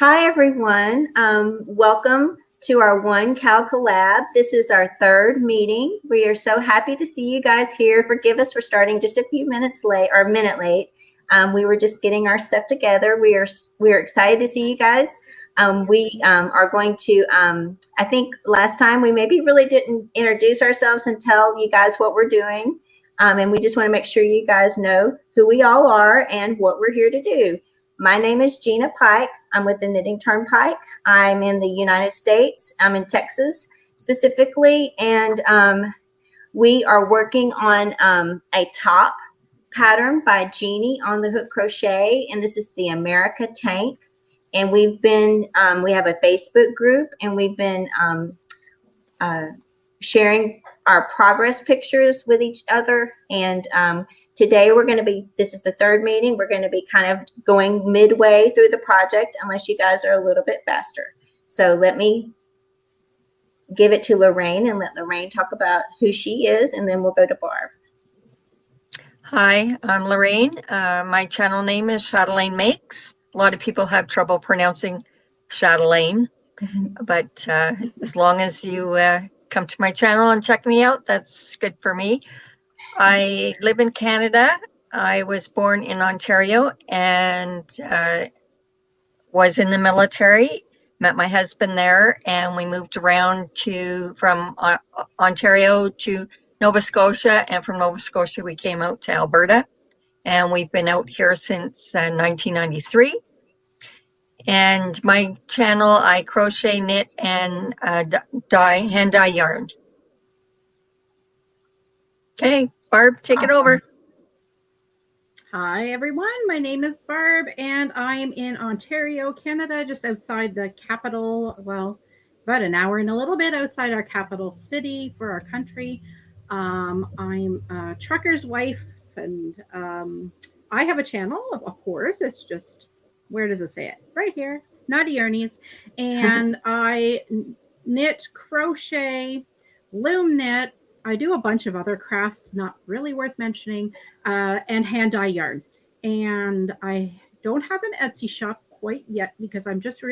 Hi, everyone. Welcome to our 1CALCOLAB. This is our third meeting. We are so happy to see you guys here. Forgive us for starting just a few minutes late or a minute late. We were just getting our stuff together. We are excited to see you guys. We are going to, I think last time we maybe really didn't introduce ourselves and tell you guys what we're doing. And we just want to make sure you guys know who we all are and what we're here to do. My name is Gina Pike. I'm with the Knitting Turnpike. I'm in the United States. I'm in Texas specifically, and we are working on a top pattern by Jeanne on the hook crochet, and this is the America Tank. And we've been, we have a Facebook group, and we've been sharing our progress pictures with each other. And today we're going to be, this is the third meeting. We're going to be kind of going midway through the project unless you guys are a little bit faster. So let me give it to Lorraine and let Lorraine talk about who she is, and then we'll go to Barb. Hi, I'm Lorraine. My channel name is chatelainmakes. A lot of people have trouble pronouncing chatelaine, but as long as you come to my channel and check me out, that's good for me. I live in Canada. I was born in Ontario and was in the military, met my husband there, and we moved around from Ontario to Nova Scotia, and from Nova Scotia we came out to Alberta, and we've been out here since 1993. And my channel, I crochet, knit, and hand dye yarn. Okay, Barb, take it over. Hi, everyone. My name is Barb, and I'm in Ontario, Canada, just outside the capital. Well, about an hour and a little bit outside our capital city for our country. I'm a trucker's wife, and I have a channel, of course. It's just, where does it say it? Right here, Naughty Yarnies. And I knit, crochet, loom knit. I do a bunch of other crafts, not really worth mentioning, and hand dye yarn. And I don't have an Etsy shop quite yet because I'm just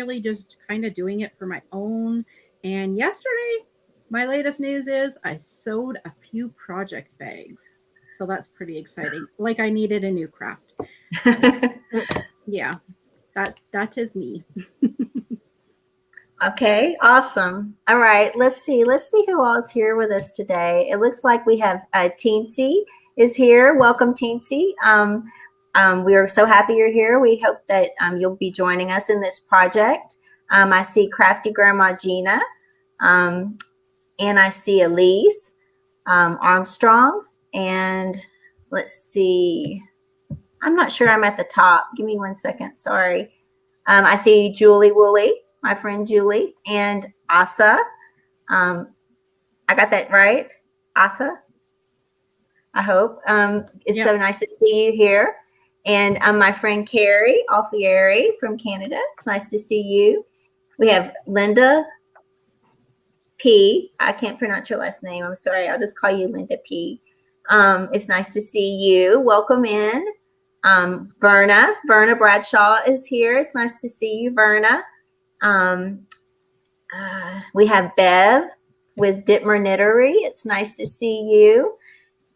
kind of doing it for my own. And yesterday, my latest news is I sewed a few project bags. So that's pretty exciting. Like I needed a new craft. Yeah, that is me. Okay, awesome. All right, let's see who all is here with us today. It looks like we have Teensy is here. Welcome, Teensy. We are so happy you're here. We hope that you'll be joining us in this project. I see Crafty Grandma Gina, and I see Elise Armstrong, and let's see. I'm not sure I'm at the top. Give me 1 second. Sorry. I see Julie Woolley, my friend Julie, and Asa. I got that right? Asa? I hope. It's so nice to see you here. And my friend Carrie Alfieri from Canada. It's nice to see you. We have Linda P. I can't pronounce your last name. I'm sorry. I'll just call you Linda P. It's nice to see you. Welcome in. Verna Bradshaw is here. It's nice to see you, Verna. We have Bev with Ditmer Knittery. It's nice to see you.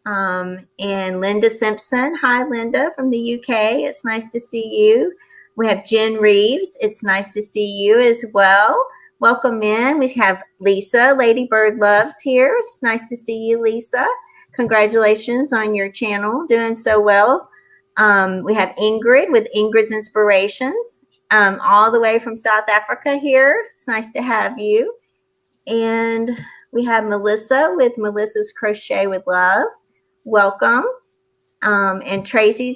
And Linda Simpson. Hi, Linda from the UK. It's nice to see you. We have Jen Reeves. It's nice to see you as well. Welcome in. We have Lisa, Lady Bird Loves here. It's nice to see you, Lisa. Congratulations on your channel. Doing so well. We have Ingrid with Ingrid's Inspirations, all the way from South Africa here. It's nice to have you. And we have Melissa with Melissa's Crochet with Love. Welcome. And Tracy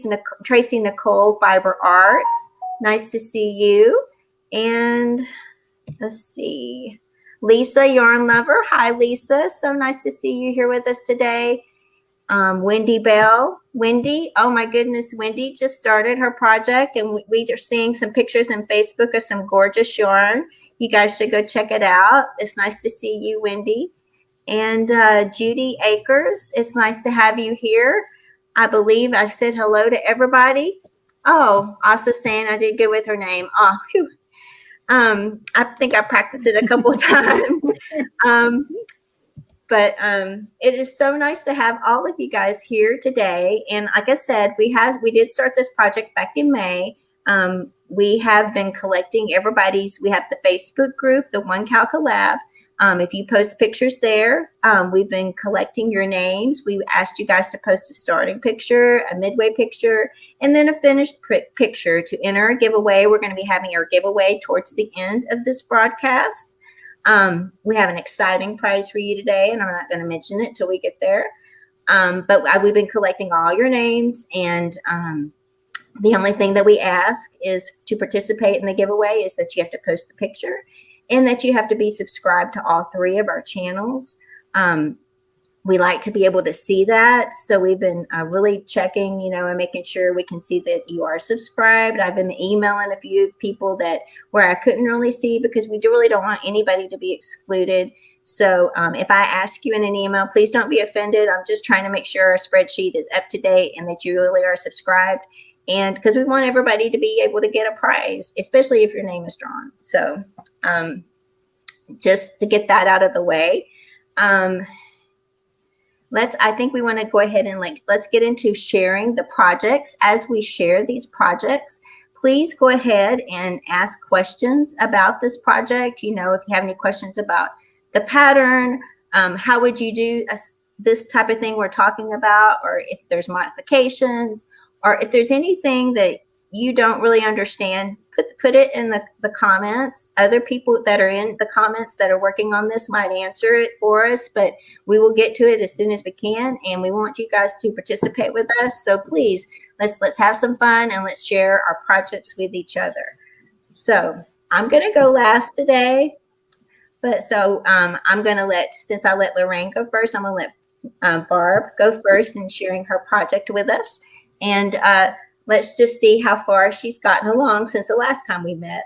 Nicole Fiber Arts. Nice to see you. And let's see. Lisa Yarn Lover. Hi, Lisa. So nice to see you here with us today. Wendy Bell. Wendy, oh my goodness, Wendy just started her project, and we are seeing some pictures on Facebook of some gorgeous yarn. You guys should go check it out. It's nice to see you, Wendy. And Judy Akers, it's nice to have you here. I believe I said hello to everybody. Oh, Asa saying I did good with her name. Oh, phew. I think I practiced it a couple of times. But it is so nice to have all of you guys here today. And like I said, we did start this project back in May. We have been collecting we have the Facebook group, the 1CALCOLAB. If you post pictures there, we've been collecting your names. We asked you guys to post a starting picture, a midway picture, and then a finished picture to enter a giveaway. We're going to be having our giveaway towards the end of this broadcast. We have an exciting prize for you today, and I'm not going to mention it till we get there. But we've been collecting all your names, and the only thing that we ask is to participate in the giveaway is that you have to post the picture and that you have to be subscribed to all 3 of our channels. We like to be able to see that. So we've been really checking, and making sure we can see that you are subscribed. I've been emailing a few people where I couldn't really see because we really don't want anybody to be excluded. So if I ask you in an email, please don't be offended. I'm just trying to make sure our spreadsheet is up to date and that you really are subscribed. And because we want everybody to be able to get a prize, especially if your name is drawn. So just to get that out of the way. I think we want to go ahead and let's get into sharing the projects. As we share these projects, please go ahead and ask questions about this project. If you have any questions about the pattern, how would you do this type of thing we're talking about, or if there's modifications, or if there's anything that you don't really understand, put it in the comments. Other people that are in the comments that are working on this might answer it for us, but we will get to it as soon as we can, and we want you guys to participate with us. So please, let's have some fun and let's share our projects with each other. So I'm going to go last today, but I'm going to since I let Lorraine go first, I'm going to let Barb go first in sharing her project with us. And let's just see how far she's gotten along since the last time we met.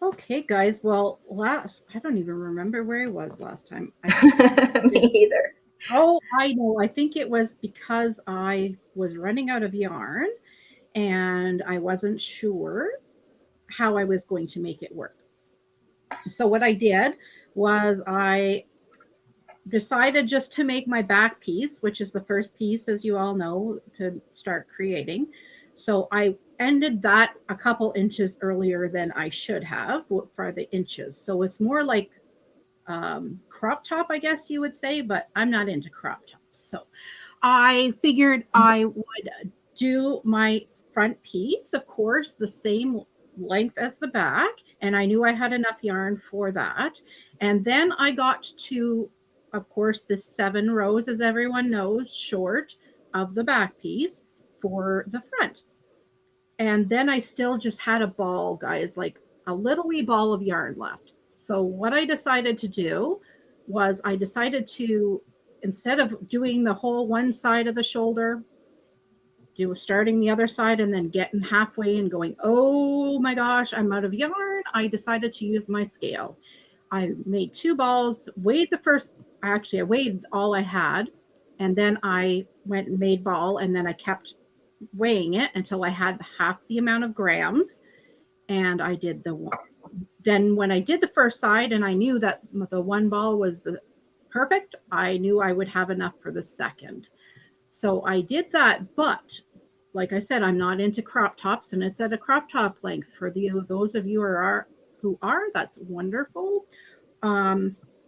Okay, guys. Well, I don't even remember where I was last time. Me either. Oh, I know. I think it was because I was running out of yarn and I wasn't sure how I was going to make it work. So what I did was I decided just to make my back piece, which is the first piece, as you all know, to start creating. So I ended that a couple inches earlier than I should have for the inches. So it's more like crop top, I guess you would say, but I'm not into crop tops. So I figured I would do my front piece, of course, the same length as the back, and I knew I had enough yarn for that. And then I got to, of course, this 7 rows, as everyone knows, short of the back piece for the front. And then I still just had a ball, guys, like a little wee ball of yarn left. So what I decided to do was I decided to, instead of doing the whole one side of the shoulder, starting the other side and then getting halfway and going, oh my gosh, I'm out of yarn. I decided to use my scale. I made 2 balls, weighed I weighed all I had, and then I went and made ball, and then I kept weighing it until I had half the amount of grams, and I did the one. Then when I did the first side and I knew that the 1 ball was the perfect, I knew I would have enough for the second. So I did that, but like I said, I'm not into crop tops, and it's at a crop top length for those of you who are, that's wonderful.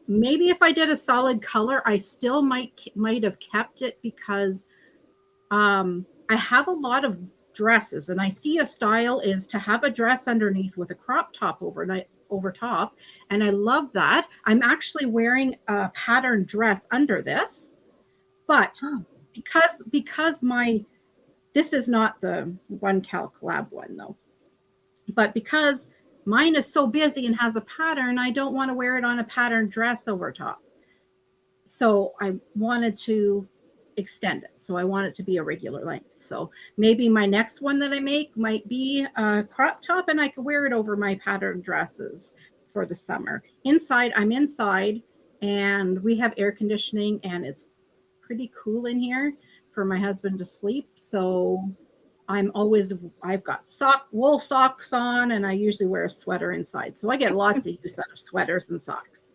Maybe if I did a solid color, I still might have kept it because I have a lot of dresses, and I see a style is to have a dress underneath with a crop top over top, and I love that. I'm actually wearing a pattern dress under this, but because this is not the 1CALCOLAB one though, but because mine is so busy and has a pattern, I don't want to wear it on a pattern dress over top. So I wanted to extend it. So I want it to be a regular length. So maybe my next one that I make might be a crop top, and I could wear it over my pattern dresses for the summer. I'm inside, and we have air conditioning, and it's pretty cool in here for my husband to sleep. So I've got wool socks on, and I usually wear a sweater inside. So I get lots of use out of sweaters and socks.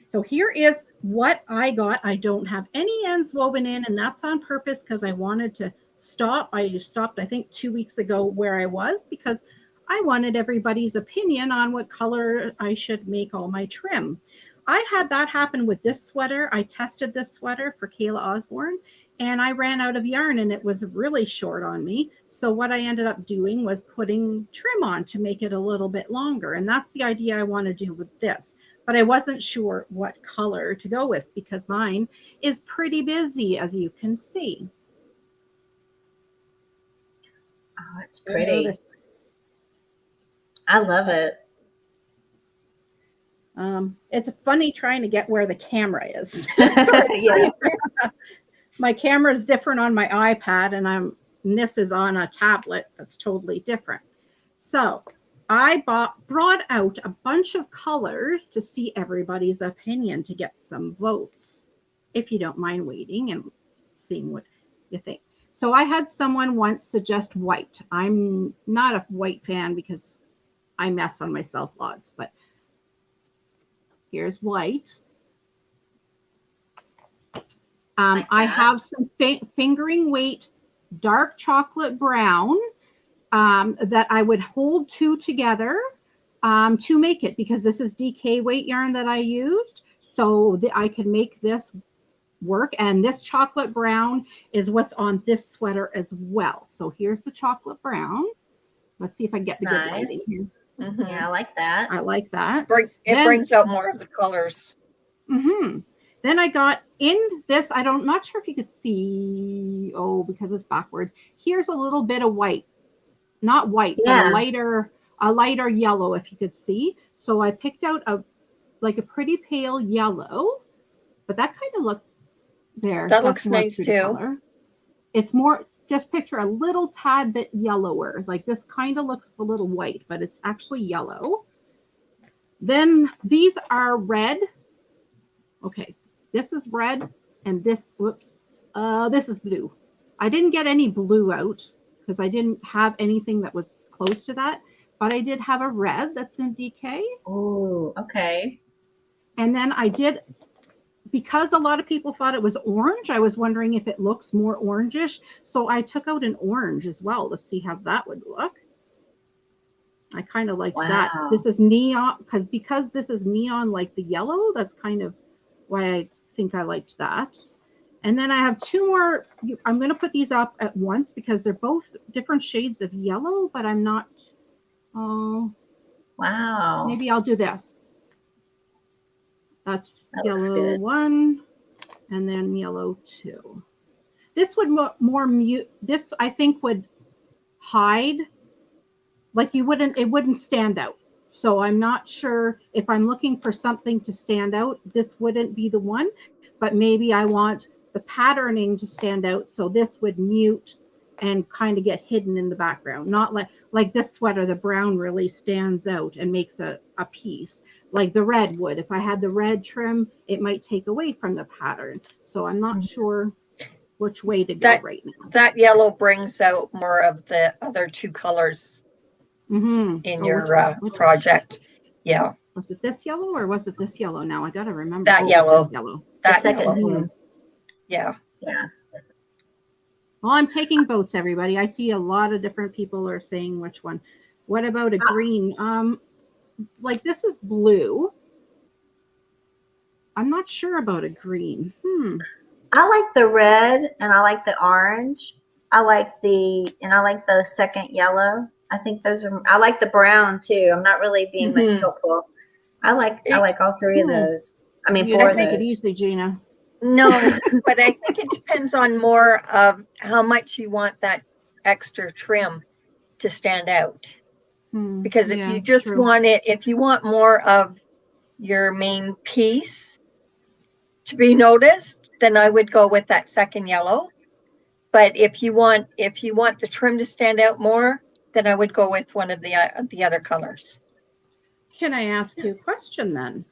So here is what I got. I don't have any ends woven in, and that's on purpose because I wanted to stop. I stopped, I think, 2 weeks ago where I was because I wanted everybody's opinion on what color I should make all my trim. I had that happen with this sweater. I tested this sweater for Kayla Osborne, and I ran out of yarn, and it was really short on me. So what I ended up doing was putting trim on to make it a little bit longer. And that's the idea I want to do with this. But I wasn't sure what color to go with because mine is pretty busy, as you can see. Oh, it's pretty. I love it. It's funny trying to get where the camera is. Yeah. My camera is different on my iPad, and this is on a tablet that's totally different. So I brought out a bunch of colors to see everybody's opinion to get some votes, if you don't mind waiting and seeing what you think. So I had someone once suggest white. I'm not a white fan because I mess on myself lots, but here's white. I have some fingering weight dark chocolate brown that I would hold two together to make it, because this is DK weight yarn that I used, so that I could make this work. And this chocolate brown is what's on this sweater as well. So here's the chocolate brown. Let's see if I can get the good lighting here. Mm-hmm. Yeah, I like that. I like that. It brings out more of the colors. Mm-hmm. Then I got in this, I'm not sure if you could see, because it's backwards. Here's a little bit of white, not white, but a lighter yellow, if you could see. So I picked out a pretty pale yellow, but that kind of looked there. That looks nice too. Color. It's more, just picture a little tad bit yellower. Like this kind of looks a little white, but it's actually yellow. Then these are red. Okay, this is red, and this is blue. I didn't get any blue out because I didn't have anything that was close to that, but I did have a red that's in DK. Oh, okay. And then I did, because a lot of people thought it was orange, I was wondering if it looks more orangish. So I took out an orange as well to see how that would look. I kind of liked that. This is neon, because this is neon like the yellow. That's kind of why I think I liked that. And then I have two more. I'm going to put these up at once because they're both different shades of yellow, but I'm not. Oh, wow. Maybe I'll do this. That yellow one, and then yellow two. This would more mute. This I think would hide. Like it wouldn't stand out. So I'm not sure if I'm looking for something to stand out, this wouldn't be the one, but maybe I want the patterning to stand out. So this would mute and kind of get hidden in the background. Not like this sweater, the brown really stands out and makes a piece like the red would. If I had the red trim, it might take away from the pattern. So I'm not sure which way to go right now. That yellow brings out more of the other two colors. In your project. Yeah. Was it this yellow or was it this yellow? Now I got to remember. That yellow. That second yellow. Yeah. Yeah. Well, I'm taking votes, everybody. I see a lot of different people are saying which one. What about a green? Like this is blue. I'm not sure about a green. I like the red and I like the orange. I like the second yellow. I think I like the brown too. I'm not really being much helpful. I like all three of those. I mean, four of those. Take it easy, Gina. No, but I think it depends on more of how much you want that extra trim to stand out. Because if you just want it, if you want more of your main piece to be noticed, then I would go with that second yellow. But if you want the trim to stand out more, then I would go with one of the other colors. Can I ask you a question then?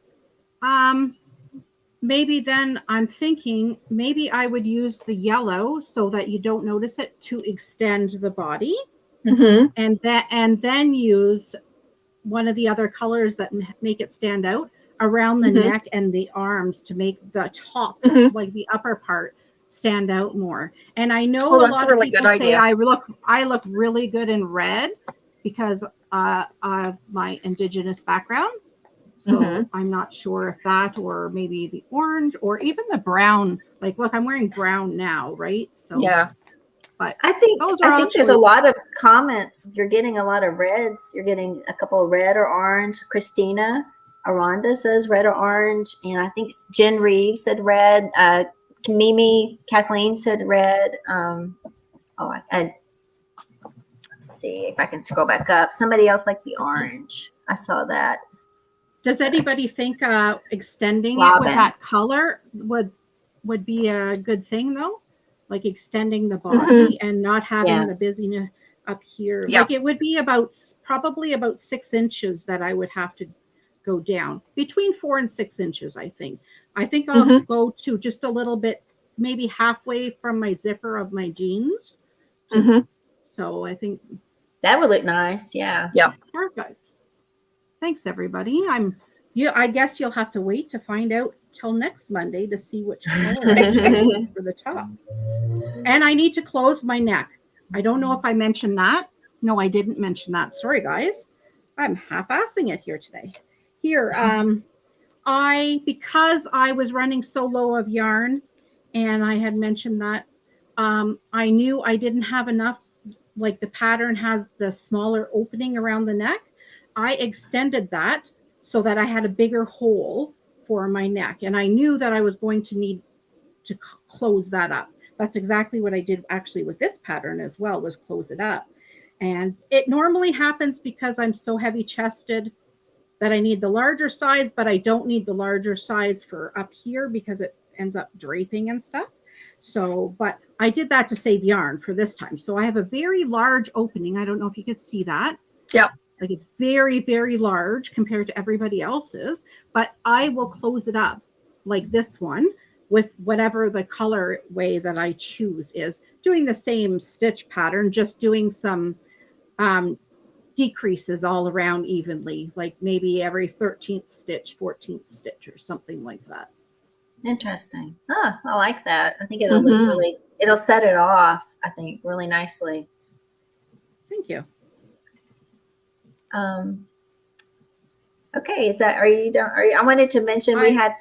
maybe then I'm thinking maybe I would use the yellow so that you don't notice it to extend the body, and then use one of the other colors that make it stand out around the neck and the arms to make the top, like the upper part, stand out more. And I know a that's lot a really of people good say idea. I look really good in red because of my Indigenous background. So I'm not sure if that, or maybe the orange, or even the brown. Like, look, I'm wearing brown now, right? So Yeah. but I think those are all there's a choices. lot of comments. You're getting a lot of reds. You're getting a couple of red or orange. Christina Aranda says red or orange, and I think Jen Reeves said red. Mimi Kathleen said red. Let's see if I can scroll back up. Somebody else liked the orange. I saw that. Does anybody think extending Robin. it with that color would be a good thing though? Like extending the body and not having the busyness up here. Yeah. Like it would be probably about 6 inches that I would have to go down, between 4 and 6 inches. I think I'll go to just a little bit, maybe halfway from my zipper of my jeans. So I think that would look nice. Yeah. Perfect. Thanks, everybody. I guess you'll have to wait to find out till next Monday to see which color I choose for the top. And I need to close my neck. I don't know if I mentioned that. No, I didn't mention that. Sorry, guys. I'm half-assing it here today. Here, because I was running so low of yarn, and I had mentioned that, I knew I didn't have enough. Like the pattern has the smaller opening around the neck. I extended that so that I had a bigger hole for my neck. And I knew that I was going to need to close that up. That's exactly what I did actually with this pattern as well, was close it up. And it normally happens because I'm so heavy chested that I need the larger size, but I don't need the larger size for up here because it ends up draping and stuff. So, but I did that to save yarn for this time. So I have a very large opening. I don't know if you could see that. Yeah. Like it's very, very large compared to everybody else's, but I will close it up like this one with whatever the color way that I choose is, doing the same stitch pattern, just doing some decreases all around evenly, like maybe every 13th stitch, 14th stitch or something like that. Interesting. Oh, I like that. I think it'll look really, it'll set it off, I think, really nicely. Thank you. Okay, are you done? I wanted to mention we had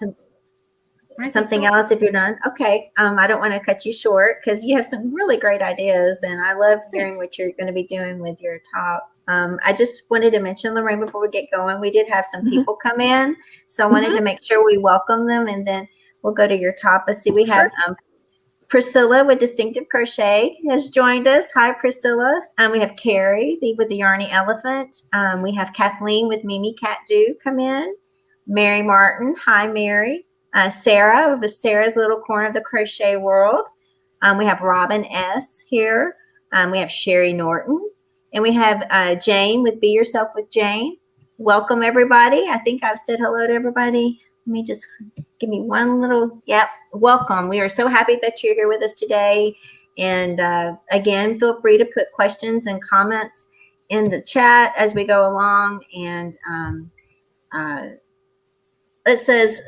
something else if you're done. Okay. I don't want to cut you short because you have some really great ideas, and I love hearing what you're going to be doing with your top. I just wanted to mention, Lorraine, before we get going, we did have some people come in, so I wanted to make sure we welcome them, and then we'll go to your top. Let's see, we have Priscilla with Distinctive Crochet has joined us. Hi, Priscilla. We have Carrie with the Yarny Elephant. We have Kathleen with Mimi Cat Do come in. Mary Martin. Hi, Mary. Sarah with Sarah's Little Corner of the Crochet World. We have Robin S. here. We have Sherry Norton. And we have Jane with Be Yourself with Jane. Welcome, everybody. I think I've said hello to everybody. Let me just give me one little, welcome. We are so happy that you're here with us today. And again, feel free to put questions and comments in the chat as we go along. And it says,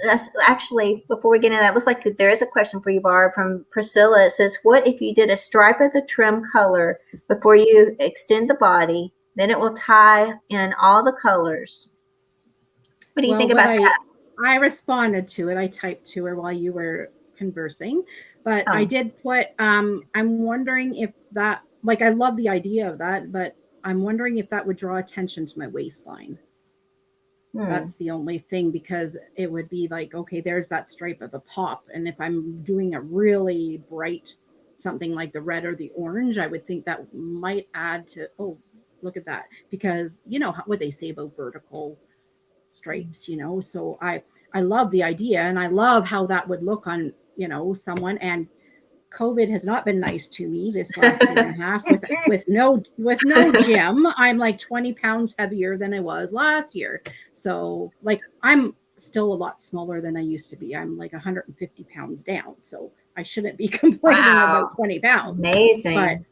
actually, before we get into that, it looks like there is a question for you, Barb, from Priscilla. It says, what if you did a stripe of the trim color before you extend the body, then it will tie in all the colors? What do you think about that? I responded to it. I typed to her while you were conversing, but I did put, I'm wondering if that, like, I love the idea of that, but I'm wondering if that would draw attention to my waistline. That's the only thing, because it would be like, okay, there's that stripe of the pop. And if I'm doing a really bright, something like the red or the orange, I would think that might add to, oh, look at that. Because you know what they say about vertical stripes, you know, so I love the idea, and I love how that would look on, you know, someone. And COVID has not been nice to me this last year and a half with no gym. I'm like 20 pounds heavier than I was last year. So like I'm still a lot smaller than I used to be. I'm like 150 pounds down, so I shouldn't be complaining Wow. about 20 pounds. Amazing.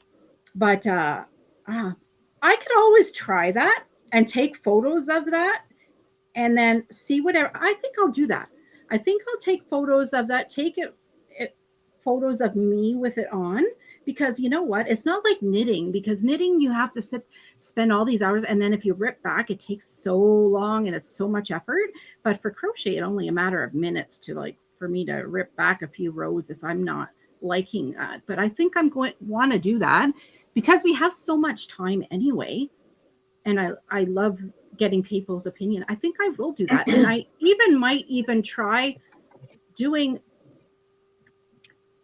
But I could always try that and take photos of that and then see whatever. I think I'll do that. I think I'll take photos of that, photos of me with it on, because you know what? It's not like knitting, because knitting you have to spend all these hours, and then if you rip back, it takes so long and it's so much effort. But for crochet, it's only a matter of minutes for me to rip back a few rows if I'm not liking that. But I think I'm going to want to do that because we have so much time anyway, and I love getting people's opinion. I think I will do that, and I might even try doing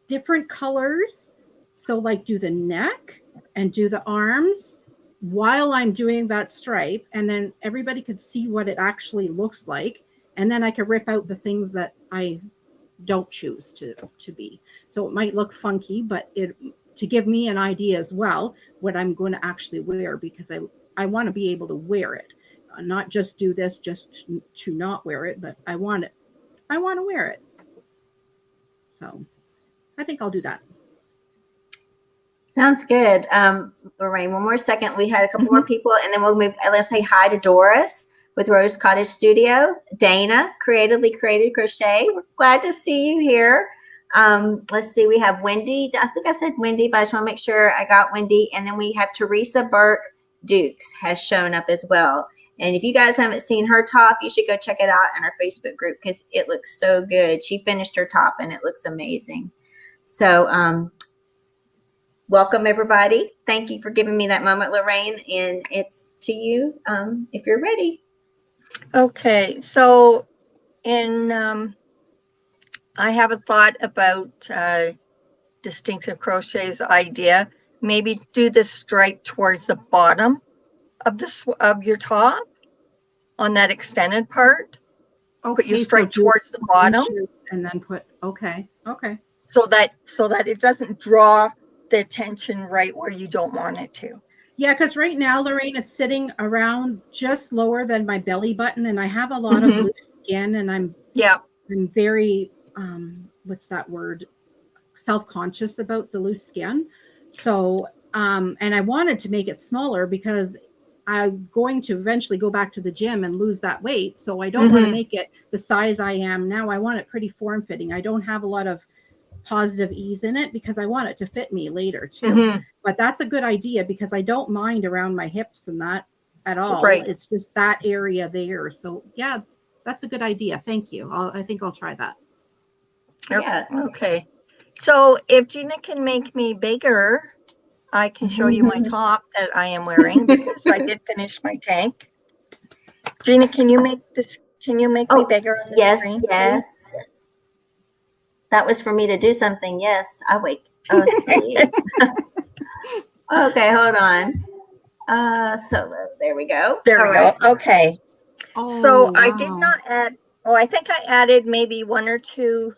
different colors. So like do the neck and do the arms while I'm doing that stripe, and then everybody could see what it actually looks like, and then I could rip out the things that I don't choose to be. So it might look funky, but to give me an idea as well what I'm going to actually wear, because I want to be able to wear it, not just do this just to not wear it, but I want to wear it. So I think I'll do that. Sounds good. Lorraine, one more second. We had a couple more people, and then we'll move. Let's say hi to Doris with Rose Cottage Studio. Dana, Creatively Created Crochet. We're glad to see you here. Let's see. We have Wendy. I think I said Wendy, but I just want to make sure I got Wendy. And then we have Teresa Burke Dukes has shown up as well. And if you guys haven't seen her top, you should go check it out in our Facebook group because it looks so good. She finished her top and it looks amazing. So, welcome everybody. Thank you for giving me that moment, Lorraine, and it's to you if you're ready. Okay, so I have a thought about Distinctive Crochet's idea. Maybe do the stripe towards the bottom of your top on that extended part. Okay, put your stripe towards the bottom, and then put okay. So that it doesn't draw the attention right where you don't want it to. Yeah, because right now, Lorraine, it's sitting around just lower than my belly button, and I have a lot of loose skin, and I'm very what's that word? Self-conscious about the loose skin. So and I wanted to make it smaller because I'm going to eventually go back to the gym and lose that weight. So I don't want to make it the size I am now. I want it pretty form-fitting. I don't have a lot of positive ease in it because I want it to fit me later too. But that's a good idea because I don't mind around my hips and that at all. Right. It's just that area there. So yeah, that's a good idea. Thank you. I think I'll try that. Yes. Okay. So if Gina can make me bigger, I can show you my top that I am wearing because I did finish my tank. Gina, can you make this? Can you make me bigger on the screen? Yes. That was for me to do something. Yes. Let's see. Okay, hold on. Solo. There we go. There we go. Okay. Oh, so wow. I did not add. Oh, I think I added maybe 1 or 2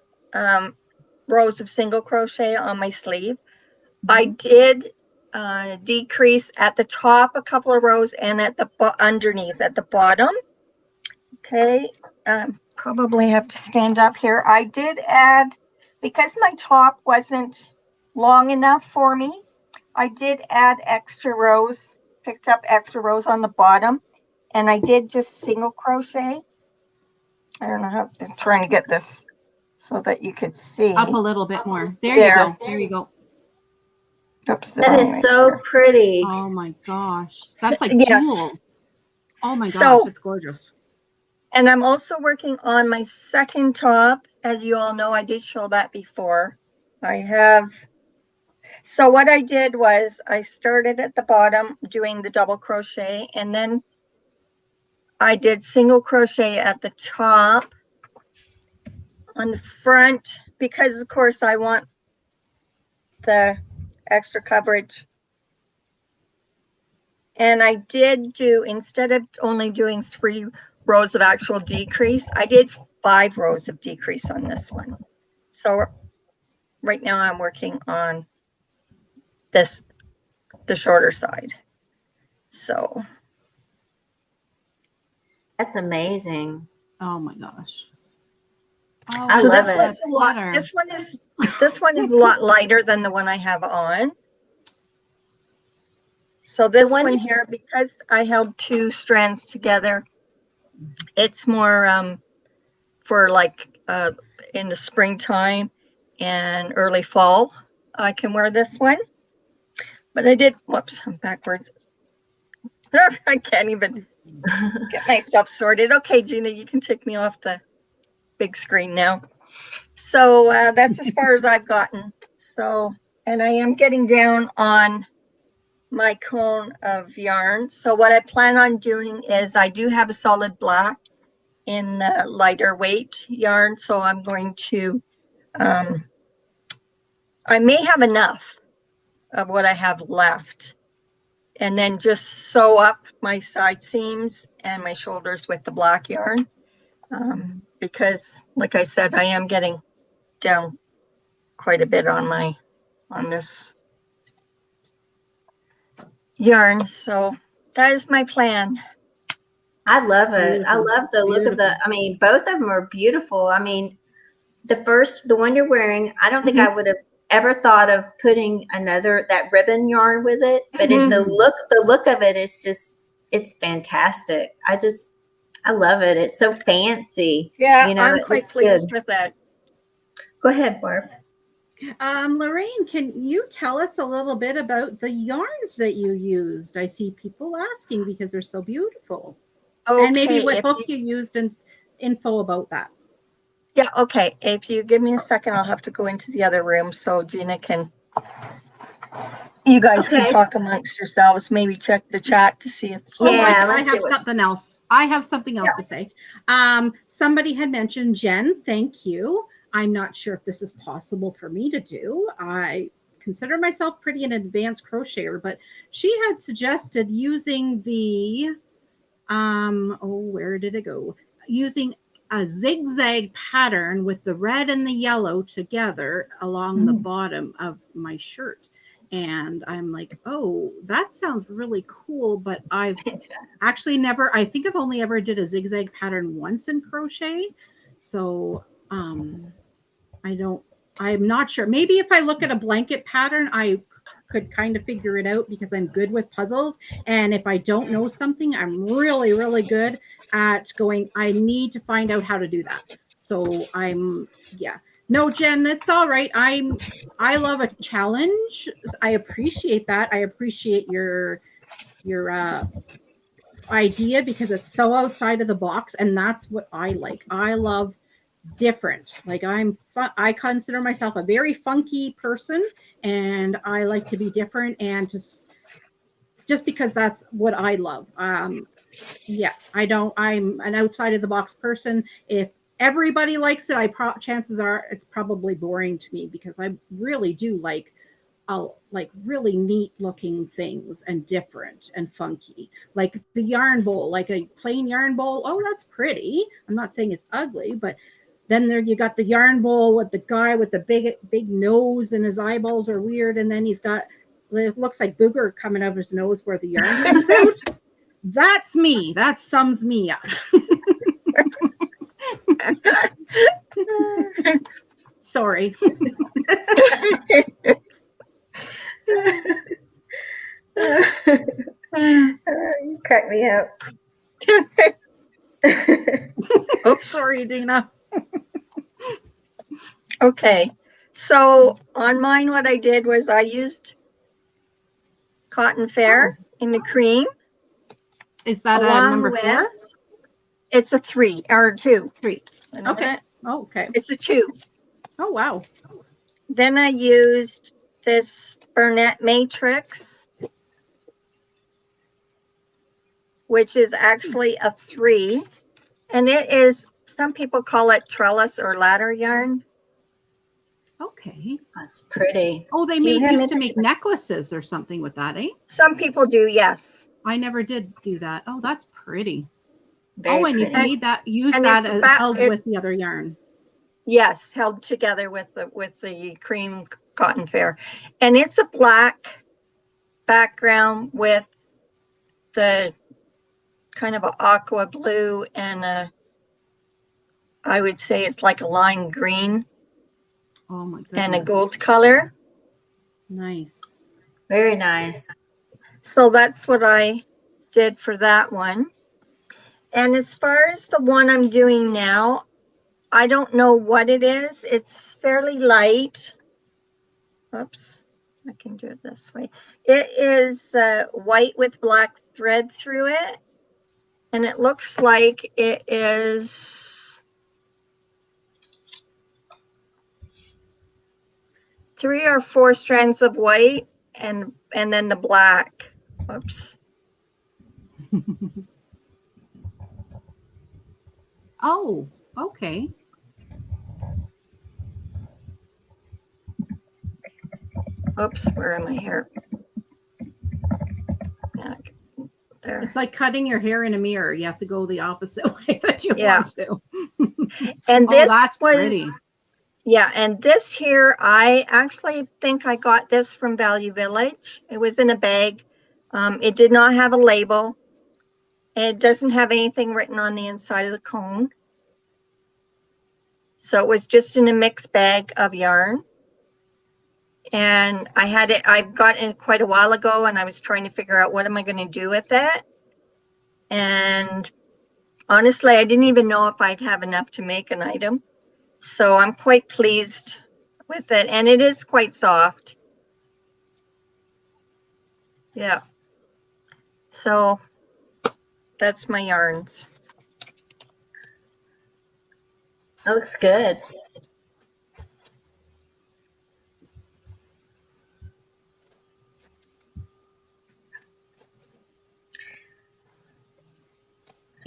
rows of single crochet on my sleeve. I did decrease at the top a couple of rows and at the underneath at the bottom. Okay, probably have to stand up here. I did add, because my top wasn't long enough for me, I did add extra rows, picked up extra rows on the bottom, and I did just single crochet. I don't know how, I'm trying to get this so that you could see. Up a little bit more. There you go. There you go. Oops, that is so pretty. Oh my gosh. That's like jewels. Oh my gosh, it's gorgeous. And I'm also working on my second top. As you all know, I did show that before. So what I did was I started at the bottom doing the double crochet, and then I did single crochet at the top on the front because of course I want the extra coverage. And I did do, instead of only doing 3 rows of actual decrease, I did 5 rows of decrease on this one. So right now I'm working on the shorter side. So that's amazing. Oh my gosh. Oh, I So love this it. one's a lot. This one is a lot lighter than the one I have on. So this one one that here, because I held 2 strands together, it's more for like in the springtime and early fall. I can wear this one. But I did, whoops, I'm backwards. I can't even get myself sorted. Okay, Gina, you can take me off the big screen now. So that's as far as I've gotten. So, and I am getting down on my cone of yarn. So what I plan on doing is I do have a solid black in lighter weight yarn. So I'm going to, I may have enough of what I have left, and then just sew up my side seams and my shoulders with the black yarn. Because like I said, I am getting down quite a bit on this yarn. So that is my plan. I love it. I beautiful. love the look of Beautiful. I mean, both of them are beautiful. I mean, the one you're wearing, I don't think I would have ever thought of putting that ribbon yarn with it, but the look of it is just, it's fantastic. I love it. It's so fancy. Yeah, You know, I'm it quite looks good. pleased with that. Go ahead, Barb. Lorraine, can you tell us a little bit about the yarns that you used? I see people asking because they're so beautiful. Okay, and maybe what hook you used and info about that. Yeah, okay. If you give me a second, I'll have to go into the other room so Gina you guys can talk amongst yourselves. Maybe check the chat to see if I have something else. I have something else to say. Somebody had mentioned, Jen, thank you. I'm not sure if this is possible for me to do. I consider myself pretty an advanced crocheter, but she had suggested using the, where did it go? Using a zigzag pattern with the red and the yellow together along the bottom of my shirt. And I'm like, oh, that sounds really cool, but I've actually never, I think I've only ever did a zigzag pattern once in crochet. So I'm not sure. Maybe if I look at a blanket pattern, I could kind of figure it out because I'm good with puzzles. And if I don't know something, I'm really, really good at going, I need to find out how to do that. So yeah. No, Jen, that's all right. I love a challenge. I appreciate that. I appreciate your idea because it's so outside of the box, and that's what I like. I love different. Like I consider myself a very funky person, and I like to be different, and just because that's what I love. Yeah, I'm an outside of the box person. If everybody likes it, chances are it's probably boring to me because I really do like really neat looking things and different and funky, like the yarn bowl, like a plain yarn bowl. Oh, that's pretty. I'm not saying it's ugly, but then there you got the yarn bowl with the guy with the big nose, and his eyeballs are weird, and then it looks like booger coming out of his nose where the yarn comes out. That's me. That sums me up. Sorry. You crack me up. Oops. Sorry, Gina. Okay. So on mine, what I did was I used Cotton Fair in the cream. Is that a number 4? It's a 3 or 2. 3. Okay. Oh, okay. It's a 2. Oh, wow. Then I used this Burnett Matrix, which is actually a 3. And it is, some people call it trellis or ladder yarn. Okay. That's pretty. Oh, they used to make necklaces or something with that, eh? Some people do, yes. I never did do that. Oh, that's pretty. Very and pretty. you can use that as held with the other yarn. Yes, held together with the cream Cotton Fair. And it's a black background with the kind of an aqua blue and a I would say it's like a lime green Oh my goodness. and a gold color. Nice. Very nice. So that's what I did for that one. And as far as the one I'm doing now, I don't know what it is. It's fairly light. Oops, I can do it this way. It is white with black thread through it. And it looks like it is 3 or 4 strands of white and then the black. Oops. Oh, okay. Oops, where am I here? There. It's like cutting your hair in a mirror. You have to go the opposite way that you want to. And this that's was pretty. Yeah, and this here, I actually think I got this from Value Village. It was in a bag. It did not have a label. It doesn't have anything written on the inside of the cone. So it was just in a mixed bag of yarn. And I got it quite a while ago, and I was trying to figure out what am I going to do with it. And honestly, I didn't even know if I'd have enough to make an item. So I'm quite pleased with it, and it is quite soft. Yeah. So that's my yarns. That looks good.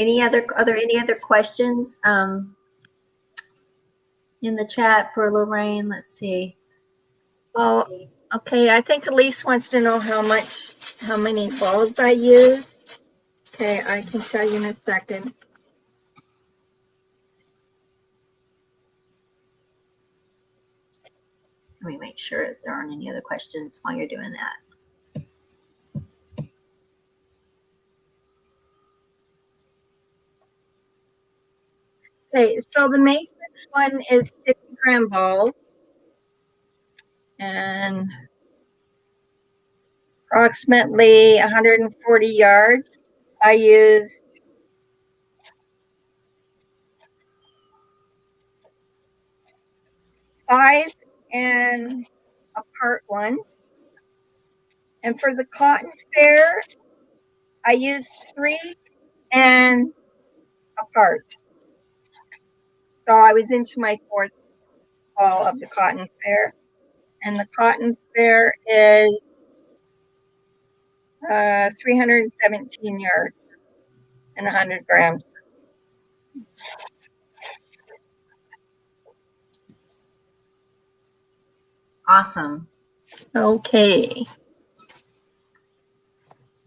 Are there any other questions in the chat for Lorraine? Let's see. Oh, okay. I think Elise wants to know how many balls I used. Okay, I can tell you in a second. Let me make sure there aren't any other questions while you're doing that. Okay, so the matrix one is 50-gram balls and approximately 140 yards. I used 5 and a part 1. And for the cotton fair, I used 3 and a part. So I was into my 4th ball of the cotton fair. And the cotton fair is 317 yards and 100 grams. Awesome. Okay.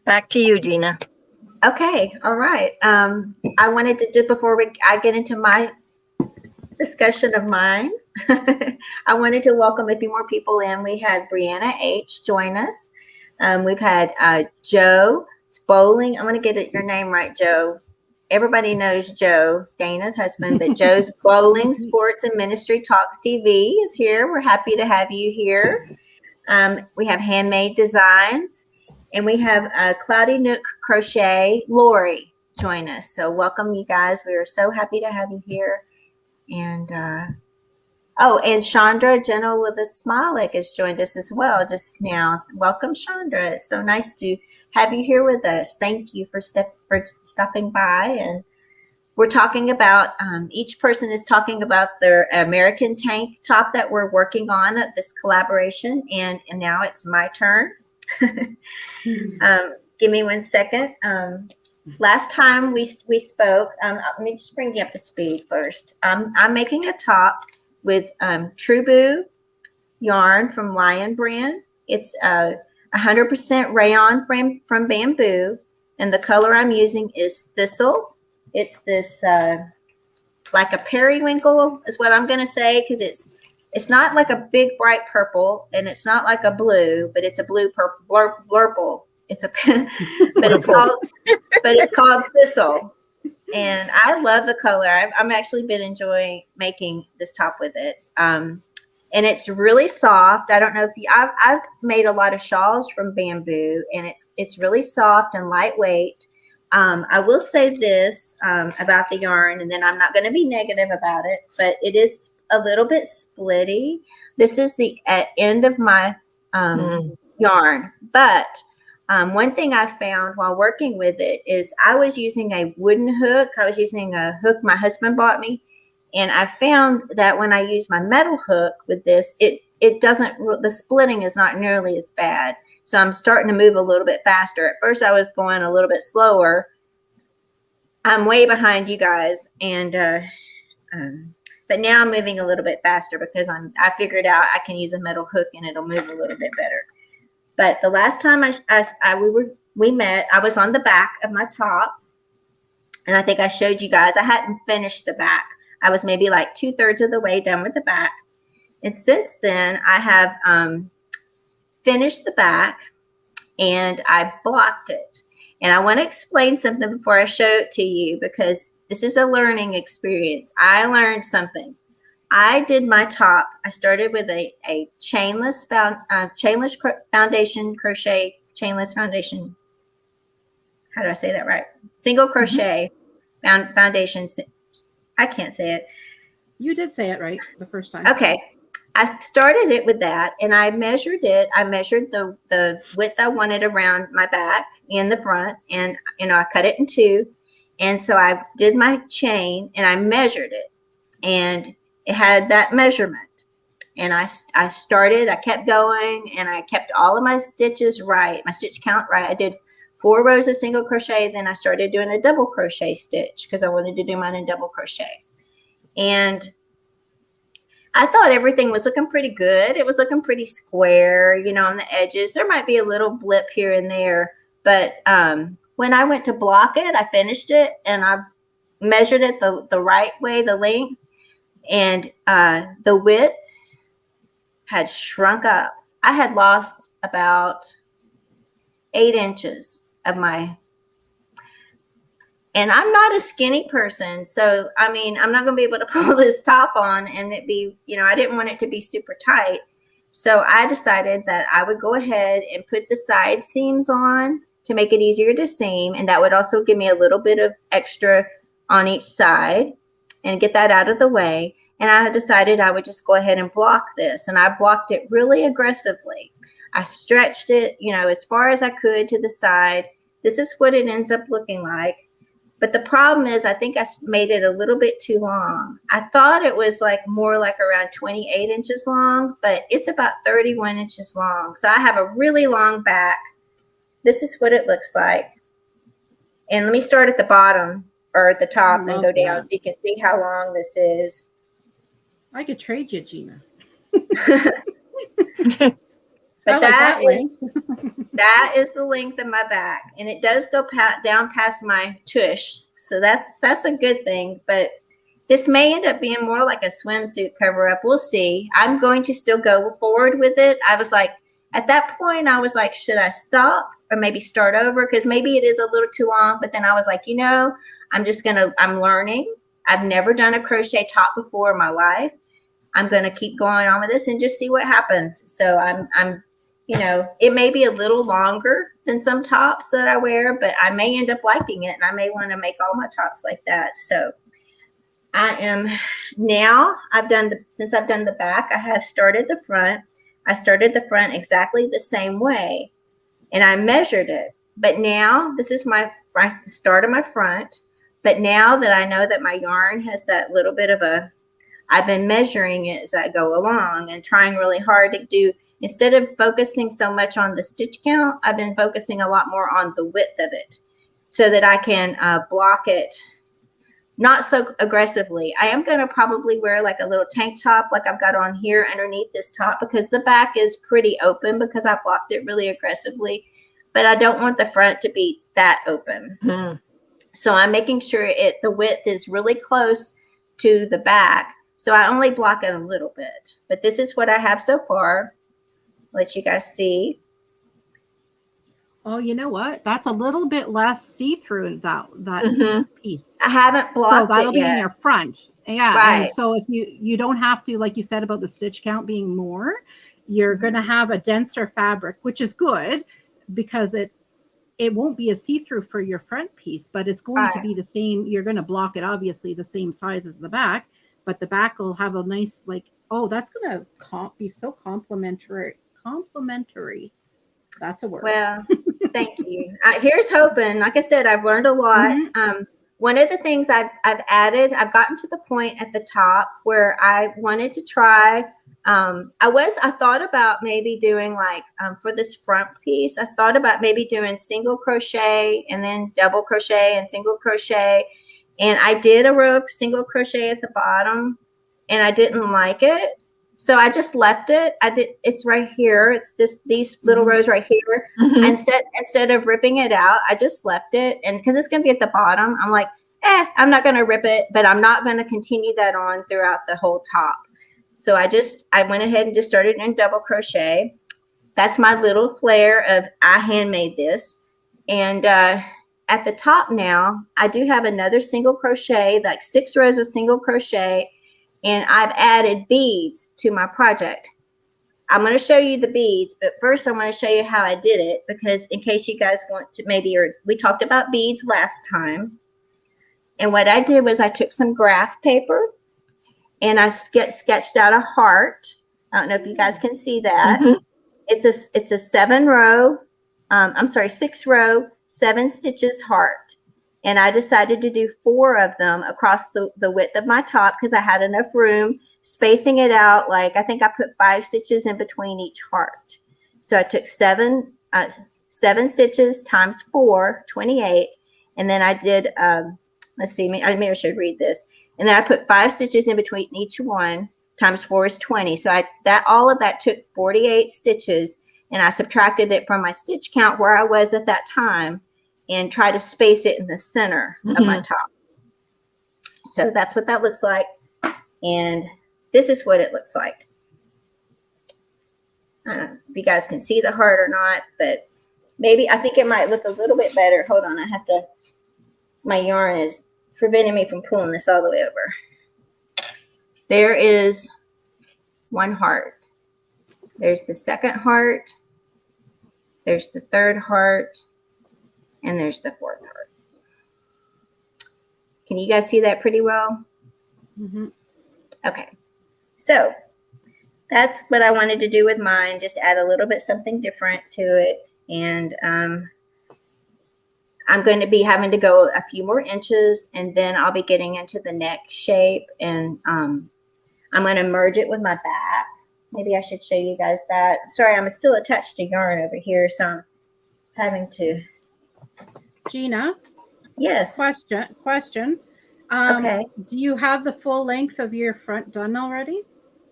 Back to you, Gina. Okay. All right. I wanted to just before I get into my discussion of mine, I wanted to welcome a few more people in. We had Brianna H. join us. We've had Joe Bowling. I'm going to get your name right, Joe. Everybody knows Joe, Dana's husband, but Joe's Bowling Sports and Ministry Talks TV is here. We're happy to have you here. We have Handmade Designs, and we have Cloudy Nook Crochet, Lori, join us. So welcome, you guys. We are so happy to have you here. And and Chandra, Jenna with a smile like has joined us as well just now. Welcome, Chandra. It's so nice to have you here with us. Thank you for stopping by. And we're talking about, each person is talking about their American tank top that we're working on at this collaboration. And now it's my turn. Give me 1 second. Last time we spoke, let me just bring you up to speed first. I'm making a top with True yarn from Lion brand. It's 100% rayon from bamboo, and the color I'm using is Thistle. It's this like a periwinkle is what I'm going to say, because it's not like a big bright purple, and it's not like a blue, but it's a blue purple blurple. It's a but it's called Thistle. And I love the color. I'm actually been enjoying making this top with it. And it's really soft. I don't know if I've made a lot of shawls from bamboo, and it's really soft and lightweight. I will say this about the yarn, and then I'm not going to be negative about it, but it is a little bit splitty. This is the end of my yarn. But one thing I found while working with it is I was using a wooden hook. I was using a hook my husband bought me. And I found that when I use my metal hook with this, it doesn't, the splitting is not nearly as bad. So I'm starting to move a little bit faster. At first I was going a little bit slower. I'm way behind you guys. And, but now I'm moving a little bit faster because I figured out I can use a metal hook and it'll move a little bit better. But the last time we met, I was on the back of my top. And I think I showed you guys, I hadn't finished the back. I was maybe like 2/3 of the way done with the back. And since then, I have finished the back and I blocked it. And I want to explain something before I show it to you because this is a learning experience. I learned something. I did my top. I started with a chainless foundation crochet, chainless foundation. How do I say that right? Single crochet foundation. I can't say it. You did say it right the first time. Okay. I started it with that and I measured it. I measured the width I wanted around my back and the front, and I cut it in two. And so I did my chain and I measured it, and it had that measurement. And I kept going, and I kept all of my stitches right, my stitch count right. I did 4 rows of single crochet. Then I started doing a double crochet stitch because I wanted to do mine in double crochet. And I thought everything was looking pretty good. It was looking pretty square, on the edges. There might be a little blip here and there. But when I went to block it, I finished it and I measured it the right way, the length. And the width had shrunk up. I had lost about 8 inches of my, and I'm not a skinny person. So, I'm not going to be able to pull this top on and it be, I didn't want it to be super tight. So I decided that I would go ahead and put the side seams on to make it easier to seam. And that would also give me a little bit of extra on each side and get that out of the way. And I decided I would just go ahead and block this. And I blocked it really aggressively. I stretched it, as far as I could to the side. This is what it ends up looking like. But the problem is I think I made it a little bit too long. I thought it was more like around 28 inches long, but it's about 31 inches long. So I have a really long back. This is what it looks like. And let me start at the bottom or at the top and go down so you can see how long this is. I could trade you, Gina. But that is the length of my back, and it does go down past my tush, so that's a good thing. But this may end up being more like a swimsuit cover up. We'll see. I'm going to still go forward with it. I was like, at that point, I was like, should I stop or maybe start over? Because maybe it is a little too long. But then I was like, I'm learning. I've never done a crochet top before in my life. I'm going to keep going on with this and just see what happens. So I'm it may be a little longer than some tops that I wear, but I may end up liking it and I may want to make all my tops like that. So I am now, since I've done the back, I have started the front. I started the front exactly the same way and I measured it. But now this is the start of my front. But now that I know that my yarn has that little bit of I've been measuring it as I go along and trying really hard to do. Instead of focusing so much on the stitch count, I've been focusing a lot more on the width of it so that I can block it not so aggressively. I am going to probably wear like a little tank top like I've got on here underneath this top because the back is pretty open because I blocked it really aggressively, but I don't want the front to be that open. Mm. So I'm making sure the width is really close to the back. So I only block it a little bit, but this is what I have so far. Let you guys see. Oh, you know what? That's a little bit less see-through that Mhm. piece. I haven't So blocked that'll it be in yet. your front. Yeah, and Right. so if you don't have to, like you said about the stitch count being more, you're going to have a denser fabric, which is good because it won't be a see-through for your front piece, but it's going to Right. be the same. You're going to block it obviously the same size as the back, but the back will have a nice like, oh, that's going to be so complimentary. Complimentary. That's a word. Well, thank you. Here's hoping. Like I said, I've learned a lot. Mhm. One of the things I've added, I've gotten to the point at the top where I wanted to try. I thought about maybe doing like for this front piece, I thought about maybe doing single crochet and then double crochet and single crochet. And I did a row of single crochet at the bottom and I didn't like it. So I just left it. It's right here. It's these little Mhm. rows right here. Mhm. Instead of ripping it out, I just left it. And because it's gonna be at the bottom, I'm like, I'm not gonna rip it, but I'm not gonna continue that on throughout the whole top. So I went ahead and just started in double crochet. That's my little flair of I handmade this. And at the top now, I do have another single crochet, like 6 rows of single crochet, and I've added beads to my project. I'm going to show you the beads, but first I want to show you how I did it because in case you guys want to we talked about beads last time. And what I did was I took some graph paper and I sketched out a heart. I don't know if you guys can see that. Mhm. It's a 6 row, 7 stitches heart. And I decided to do 4 of them across the width of my top because I had enough room, spacing it out. Like I think I put 5 stitches in between each heart. So I took 7 stitches times 4, 28. And then I did, let's see, maybe I should read this. And then I put 5 stitches in between each one times 4 is 20. So all of that took 48 stitches, and I subtracted it from my stitch count where I was at that time and try to space it in the center of my top. So that's what that looks like. And this is what it looks like. I don't know if you guys can see the heart or not, but maybe I think it might look a little bit better. Hold on, my yarn is preventing me from pulling this all the way over. There is one heart. There's the second heart. There's the third heart. And there's the fourth heart. Can you guys see that pretty well? Mm-hmm. Okay. So that's what I wanted to do with mine. Just add a little bit something different to it. And I'm going to be having to go a few more inches and then I'll be getting into the neck shape and I'm going to merge it with my back. Maybe I should show you guys that. Sorry, I'm still attached to yarn over here, so I'm having to. Gina? Yes. Question. Okay. Do you have the full length of your front done already?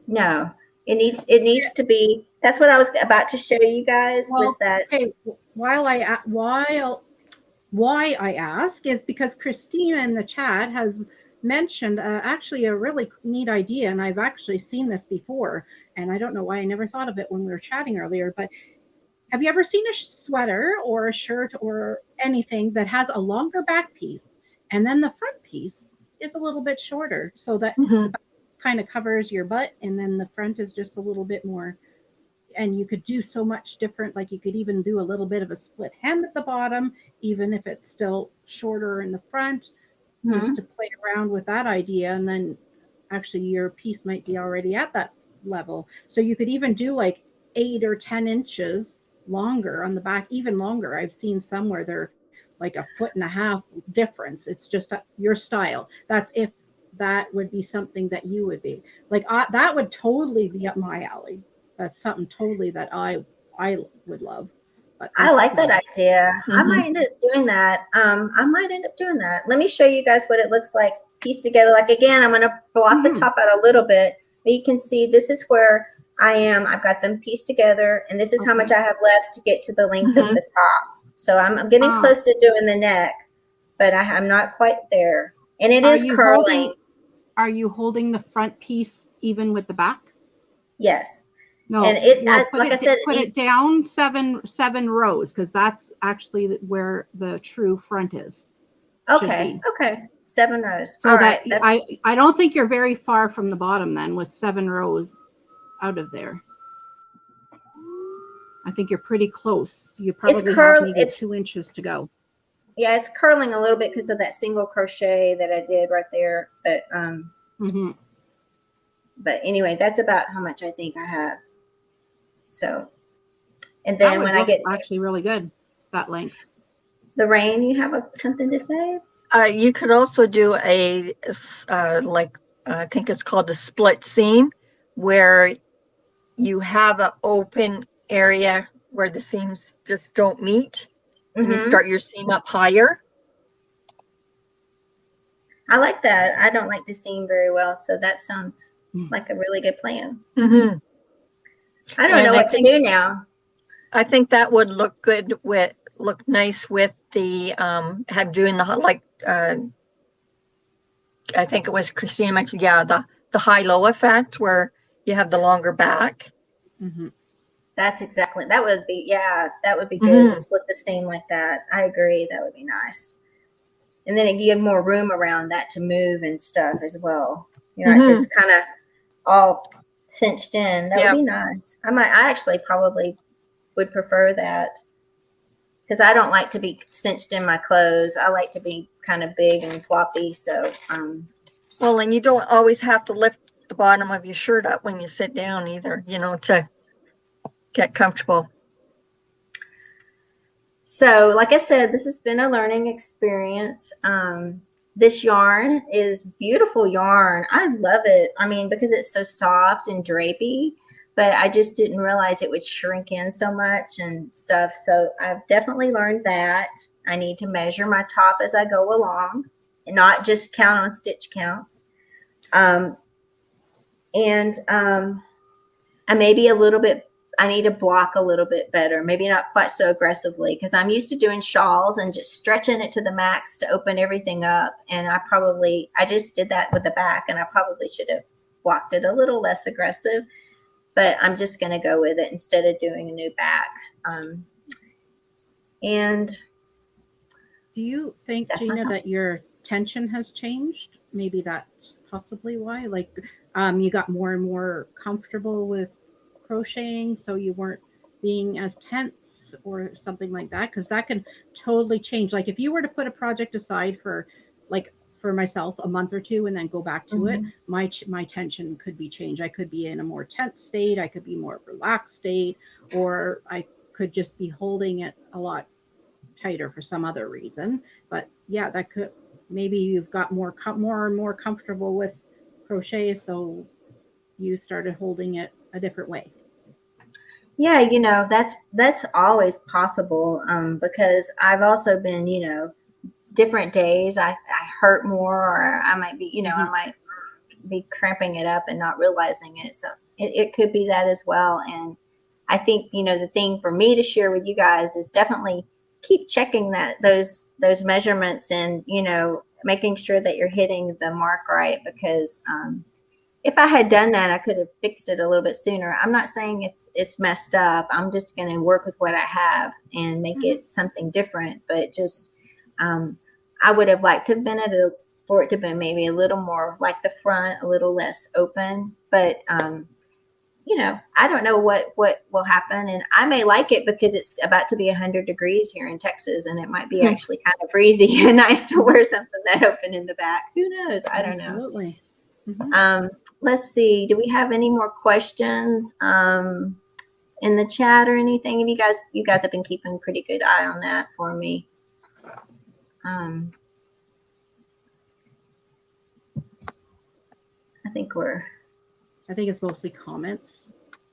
No. It needs to be. That's what I was about to show you guys. Well, was that okay? Why I ask is because Christina in the chat has mentioned actually a really neat idea, and I've actually seen this before, and I don't know why I never thought of it when we were chatting earlier, but have you ever seen a sweater or a shirt or anything that has a longer back piece and then the front piece is a little bit shorter so that the back kind of covers your butt and then the front is just a little bit more, and you could do so much different. Like you could even do a little bit of a split hem at the bottom, even if it's still shorter in the front, just to play around with that idea. And then actually your piece might be already at that level. So you could even do like 8 or 10 inches longer on the back, even longer. I've seen some where they're like a 1.5 foot difference. It's just your style. That's if that would be something that you would be like, that would totally be up my alley. That's something totally that I would love. But I like that idea. I might end up doing that. Let me show you guys what it looks like pieced together. Like again, I'm going to block the top out a little bit, but you can see this is where I am. I've got them pieced together, and this is how much I have left to get to the length of the top. So I'm getting close to doing the neck, but I'm not quite there. And it is curling. Are you holding the front piece even with the back? Yes. No, And it, well, like I said, put it down seven rows, because that's actually where the true front is. okay, okay, 7 rows. So All that right, I don't think you're very far from the bottom then with 7 rows out of there. I think you're pretty close. You probably have maybe 2 inches to go. Yeah, it's curling a little bit because of that single crochet that I did right there. But anyway, that's about how much I think I have. So, and then when I get actually really good, that length. Lorraine, you have something to say? You could also do a I think it's called a split seam, where you have an open area where the seams just don't meet, and you start your seam up higher. I like that. I don't like to seam very well, so that sounds like a really good plan. I don't know what to do now. I think that would look good look nice with the doing the like I think it was Christina mentioned, the high-low effect where you have the longer back. That's exactly, that would be good to split the seam like that. I agree, that would be nice. And then it give more room around that to move and stuff as well. You're not just kind of all cinched in. That would be nice. I actually probably would prefer that, because I don't like to be cinched in my clothes. I like to be kind of big and floppy. So, well, and you don't always have to lift the bottom of your shirt up when you sit down either, to get comfortable. So, like I said, this has been a learning experience. This yarn is beautiful yarn. I love it. I mean, because it's so soft and drapey, but I just didn't realize it would shrink in so much and stuff. So I've definitely learned that I need to measure my top as I go along and not just count on stitch counts. I may be I need to block a little bit better, maybe not quite so aggressively, because I'm used to doing shawls and just stretching it to the max to open everything up. And I just did that with the back, and I probably should have blocked it a little less aggressive, but I'm just going to go with it instead of doing a new back. And do you think, Gina, that your tension has changed? Maybe that's possibly why, like, you got more and more comfortable with crocheting, so you weren't being as tense or something like that, because that can totally change. Like, if you were to put a project aside for myself a month or two and then go back to it, my tension could be changed. I could be in a more tense state, I could be more relaxed state, or I could just be holding it a lot tighter for some other reason. But yeah, that could, maybe you've got more and more comfortable with crochet, so you started holding it a different way. Yeah, that's always possible, because I've also been, different days I hurt more, or I might be, I might be cramping it up and not realizing it. So it could be that as well. And I think, the thing for me to share with you guys is definitely keep checking those measurements, and, making sure that you're hitting the mark right, because, if I had done that, I could have fixed it a little bit sooner. I'm not saying it's messed up. I'm just going to work with what I have and make it something different. But just, I would have liked to have been for it to have been maybe a little more like the front, a little less open. But, I don't know what will happen. And I may like it because it's about to be 100 degrees here in Texas, and it might be actually kind of breezy and nice to wear something that open in the back. Who knows? I don't know. Absolutely. Let's see. Do we have any more questions in the chat or anything? You guys have been keeping a pretty good eye on that for me. I think it's mostly comments.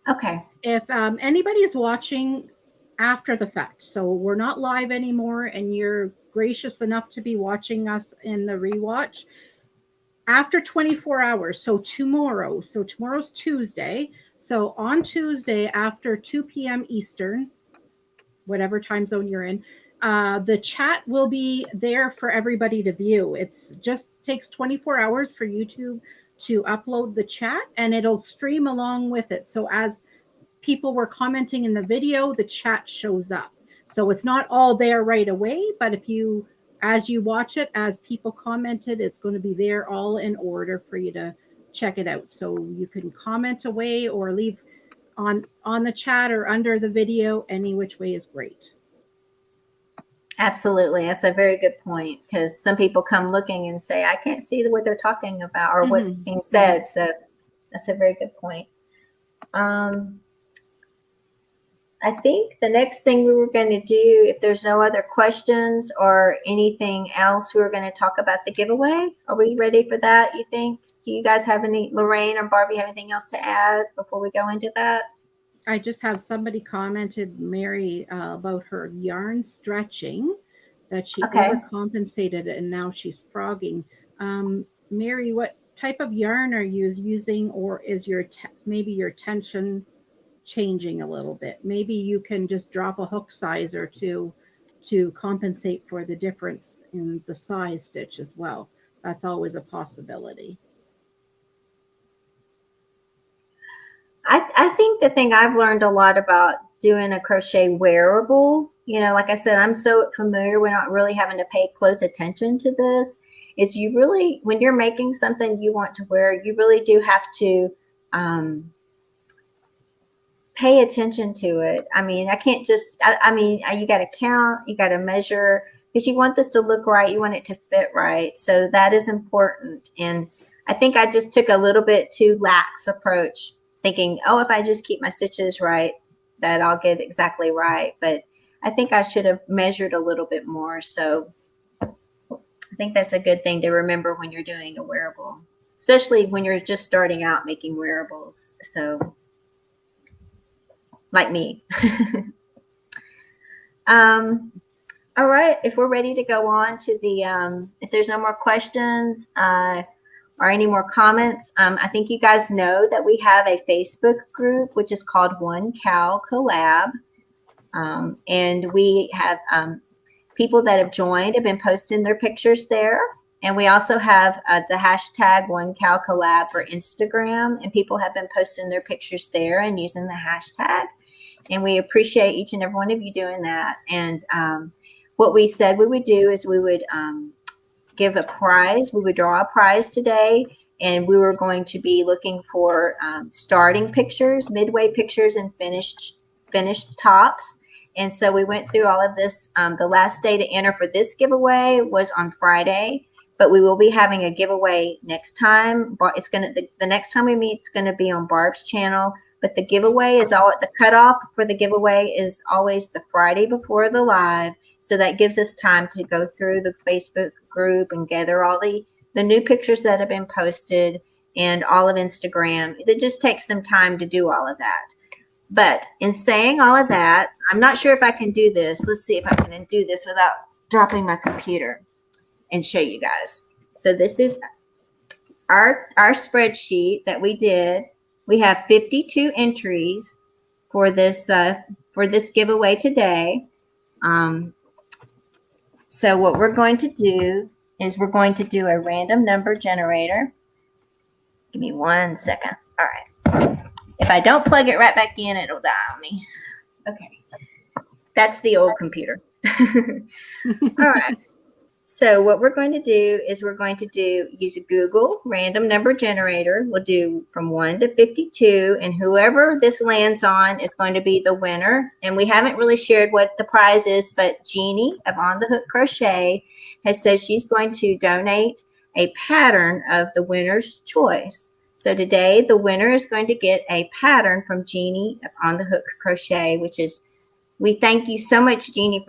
Okay. If anybody is watching after the fact, so we're not live anymore, and you're gracious enough to be watching us in the rewatch, after 24 hours, so tomorrow's Tuesday. So on Tuesday after 2 p.m. Eastern, whatever time zone you're in, the chat will be there for everybody to view. It's just takes 24 hours for YouTube to upload the chat, and it'll stream along with it. So as people were commenting in the video, the chat shows up. So it's not all there right away, but if you, as you watch it, as people commented, it's going to be there all in order for you to check it out. So you can comment away or leave on the chat or under the video. Any which way is great. Absolutely. That's a very good point, because some people come looking and say, I can't see what they're talking about or what's being said. So that's a very good point. I think the next thing we were going to do, if there's no other questions or anything else, we were going to talk about the giveaway. Are we ready for that, you think? Do you guys have any, Lorraine or Barbie, have anything else to add before we go into that? I just have somebody commented, Mary, about her yarn stretching, that she overcompensated and now she's frogging. Mary, what type of yarn are you using, or is your maybe your tension changing a little bit? Maybe you can just drop a hook size or two to compensate for the difference in the size stitch as well. That's always a possibility. I think the thing I've learned a lot about doing a crochet wearable, you know, like I said, I'm so familiar, we're not really having to pay close attention to this, is you really, when you're making something you want to wear, you really do have to pay attention to it. I mean, I can't just, I mean, you got to count, you got to measure, because you want this to look right, you want it to fit right. So that is important. And I think I just took a little bit too lax approach, thinking, oh, if I just keep my stitches right, that I'll get exactly right. But I think I should have measured a little bit more. So I think that's a good thing to remember when you're doing a wearable, especially when you're just starting out making wearables. So like me. All right, if we're ready to go on to the, if there's no more questions, or any more comments, I think you guys know that we have a Facebook group, which is called 1CALCOLAB. And we have people that have joined have been posting their pictures there. And we also have the hashtag 1CALCOLAB for Instagram, and people have been posting their pictures there and using the hashtag. And we appreciate each and every one of you doing that. And what we said we would do is we would give a prize. We would draw a prize today, and we were going to be looking for starting pictures, midway pictures, and finished tops. And so we went through all of this. The last day to enter for this giveaway was on Friday, but we will be having a giveaway next time. It's gonna the next time we meet, it's gonna be on Barb's channel. But the giveaway is all, the cutoff for the giveaway is always the Friday before the live. So that gives us time to go through the Facebook group and gather all the new pictures that have been posted and all of Instagram. It just takes some time to do all of that. But in saying all of that, I'm not sure if I can do this. Let's see if I can do this without dropping my computer and show you guys. So this is our spreadsheet that we did. We have 52 entries for this giveaway today. So what we're going to do is we're going to do a random number generator. Give me 1 second. All right. If I don't plug it right back in, it'll die on me. Okay. That's the old computer. All right. So what we're going to do is we're going to use a Google random number generator. We'll do from 1 to 52, and whoever this lands on is going to be the winner. And we haven't really shared what the prize is, but Jeanne of On the Hook Crochet has said she's going to donate a pattern of the winner's choice. So today the winner is going to get a pattern from Jeanne of On the Hook Crochet, which is, we thank you so much, Jeanne,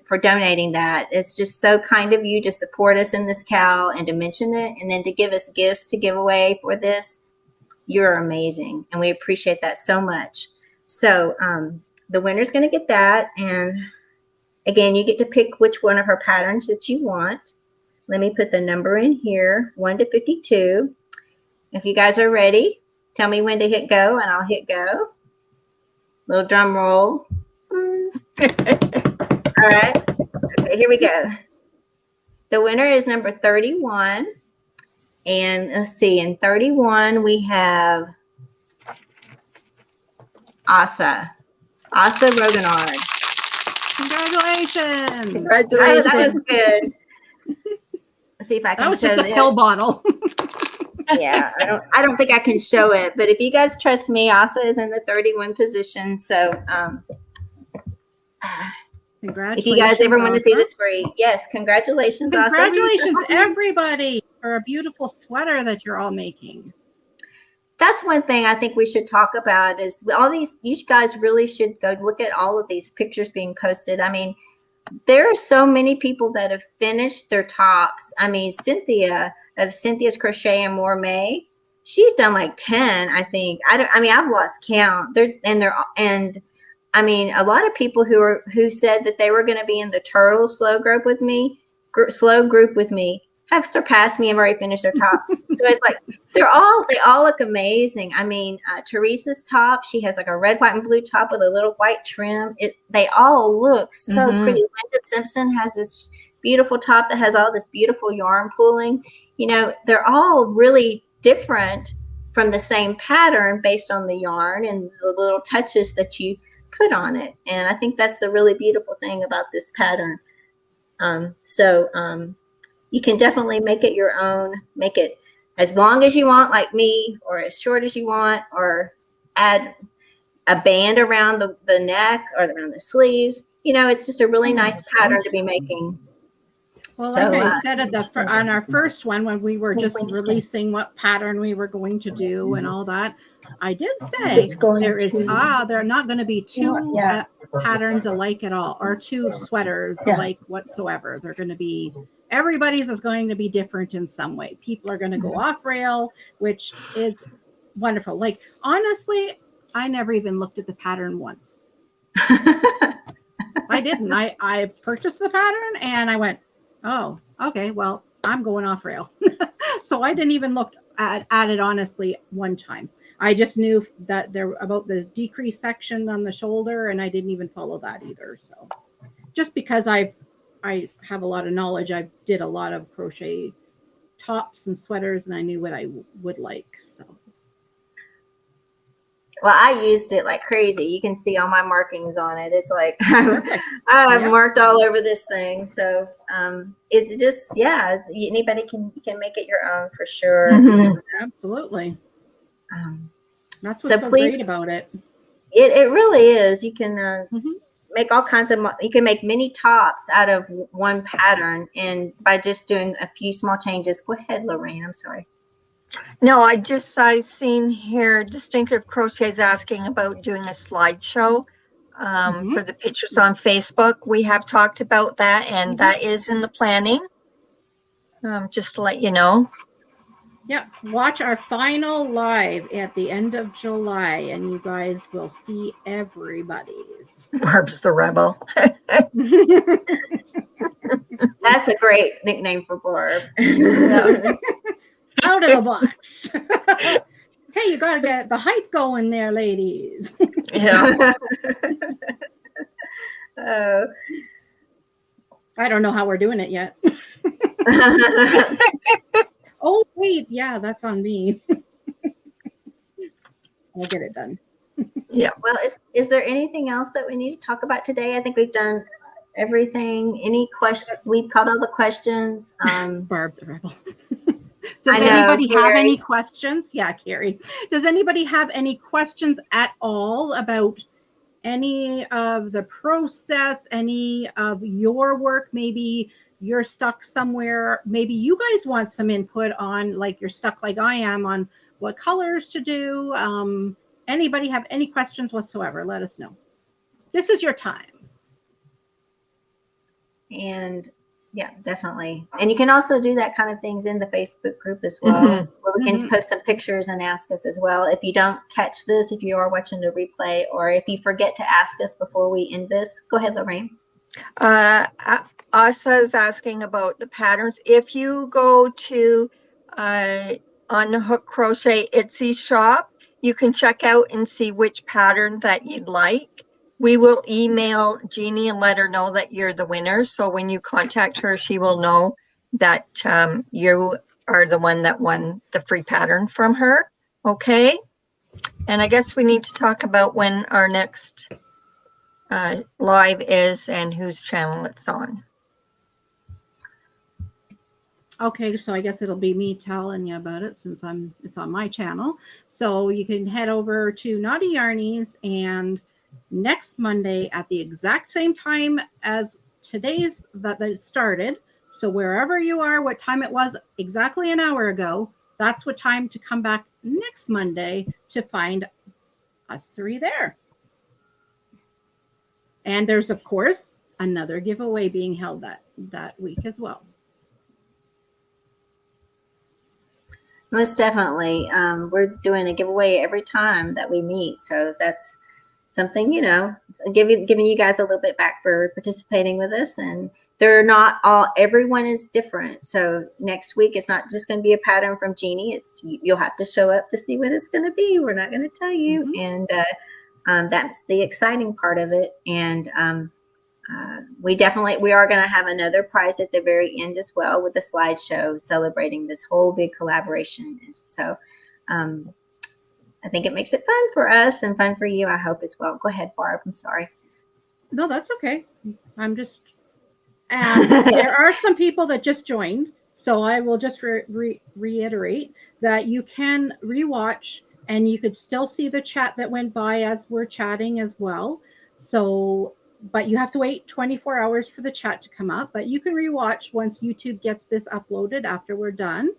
for donating that. It's just so kind of you to support us in this CAL and to mention it, and then to give us gifts to give away for this. You're amazing, and we appreciate that so much. So the winner's going to get that, and again, you get to pick which one of her patterns that you want. Let me put the number in here, 1 to 52. If you guys are ready, tell me when to hit go, and I'll hit go. Little drum roll. All right. Okay, here we go. The winner is number 31. And let's see, in 31, we have Asa Rogenard. Congratulations. Congratulations. That was good. Let's see if I can That was show just a this. pill bottle. Yeah, I don't think I can show it, but if you guys trust me, Asa is in the 31 position. So if you guys ever want to see this free, yes, congratulations, Asa. Congratulations, everybody, for a beautiful sweater that you're all making. That's one thing I think we should talk about is all these, you guys really should go look at all of these pictures being posted. I mean, there are so many people that have finished their tops. I mean, Cynthia of Cynthia's Crochet and More May, she's done like 10, I think. I've lost count. And I mean, a lot of people who said that they were going to be in the turtle slow group with me have surpassed me and already finished their top. So it's like they all look amazing. I mean, Teresa's top, she has like a red, white, and blue top with a little white trim. They all look so pretty. Linda Simpson has this beautiful top that has all this beautiful yarn pulling. You know, they're all really different from the same pattern based on the yarn and the little touches that you put on it. And I think that's the really beautiful thing about this pattern. You can definitely make it your own, make it as long as you want, like me, or as short as you want, or add a band around the neck or around the sleeves. You know, it's just a really nice pattern to be making. Well, like I said on our first one, when we were just releasing what pattern we were going to do and all that, I did say there are not going to be two patterns alike at all, or two sweaters alike whatsoever. They're going to be, everybody's is going to be different in some way. People are going to go off rail, which is wonderful. Like, honestly, I never even looked at the pattern once. I didn't. I purchased the pattern and I went, oh, okay, well, I'm going off rail. So I didn't even look at it honestly one time. I just knew that about the decrease section on the shoulder, and I didn't even follow that either. So just because I have a lot of knowledge, I did a lot of crochet tops and sweaters, and I knew what I would like. So. Well, I used it like crazy. You can see all my markings on it. It's like I've marked all over this thing. So it's just, anybody can make it your own for sure. Mm-hmm. Absolutely. That's what's so great about it. It really is. You can make all kinds of, you can make many tops out of one pattern, and by just doing a few small changes. Go ahead, Lorraine. I'm sorry. No, I seen here Distinctive Crochets asking about doing a slideshow for the pictures on Facebook. We have talked about that, and that is in the planning. Just to let you know. Yeah, watch our final live at the end of July, and you guys will see everybody's. Barb's the rebel. That's a great nickname for Barb. Out of the box. Hey, you got to get the hype going there, ladies. Yeah. I don't know how we're doing it yet. Oh, wait. Yeah, that's on me. I'll get it done. Yeah. Well, is there anything else that we need to talk about today? I think we've done everything. Any question? We've caught all the questions. Barb the rebel. Does anybody have any questions? Yeah, Carrie. Does anybody have any questions at all about any of the process, any of your work? Maybe you're stuck somewhere. Maybe you guys want some input on, like, you're stuck like I am on what colors to do. Anybody have any questions whatsoever? Let us know. This is your time. And yeah, definitely. And you can also do that kind of things in the Facebook group as well, where we can post some pictures and ask us as well. If you don't catch this, if you are watching the replay, or if you forget to ask us before we end this, go ahead, Lorraine. Asa is asking about the patterns. If you go to on the Hook Crochet Etsy shop, you can check out and see which pattern that you'd like. We will email Jeanne and let her know that you're the winner. So when you contact her, she will know that you are the one that won the free pattern from her. Okay. And I guess we need to talk about when our next live is and whose channel it's on. Okay, so I guess it'll be me telling you about it since it's on my channel. So you can head over to Naughty Yarnies, and next Monday at the exact same time as today's that it started. So wherever you are, what time it was exactly an hour ago, that's what time to come back next Monday to find us three there. And there's, of course, another giveaway being held that week as well. Most definitely. We're doing a giveaway every time that we meet. So that's something, giving you guys a little bit back for participating with us. And they're not all, everyone is different. So next week, it's not just going to be a pattern from Jeannie. You'll have to show up to see what it's going to be. We're not going to tell you. Mm-hmm. And that's the exciting part of it. And we are going to have another prize at the very end as well with the slideshow celebrating this whole big collaboration. So I think it makes it fun for us and fun for you, I hope, as well. Go ahead, Barb. I'm sorry. No, that's okay. I'm just, there are some people that just joined. So I will just reiterate that you can rewatch and you could still see the chat that went by as we're chatting as well. So, but you have to wait 24 hours for the chat to come up, but you can rewatch once YouTube gets this uploaded after we're done.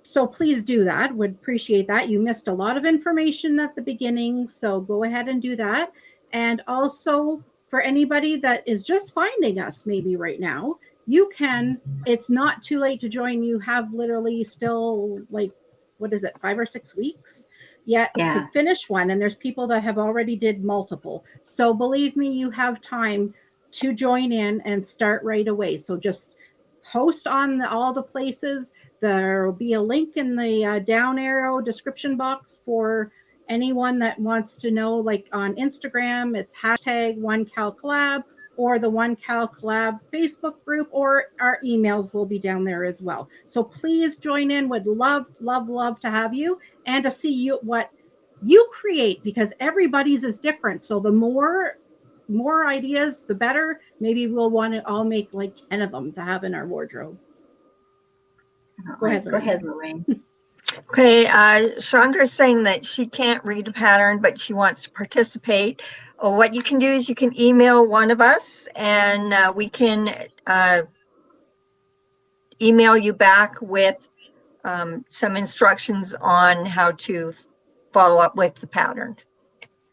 So please do that. Would appreciate that. You missed a lot of information at the beginning, so go ahead and do that. And also for anybody that is just finding us maybe right now, it's not too late to join. You have literally still 5 or 6 weeks yet to finish one. And there's people that have already did multiple. So believe me, you have time to join in and start right away. So just post on all the places. There will be a link in the down arrow description box for anyone that wants to know, like on Instagram, it's hashtag 1CALCOLAB or the 1CALCOLAB Facebook group, or our emails will be down there as well. So please join in. Would love, love, love to have you and to see what you create, because everybody's is different. So the more ideas, the better. Maybe we'll want to all make like 10 of them to have in our wardrobe. Go ahead, Lorraine. Okay, Chandra's saying that she can't read a pattern, but she wants to participate. What you can do is you can email one of us, and we can email you back with some instructions on how to follow up with the pattern.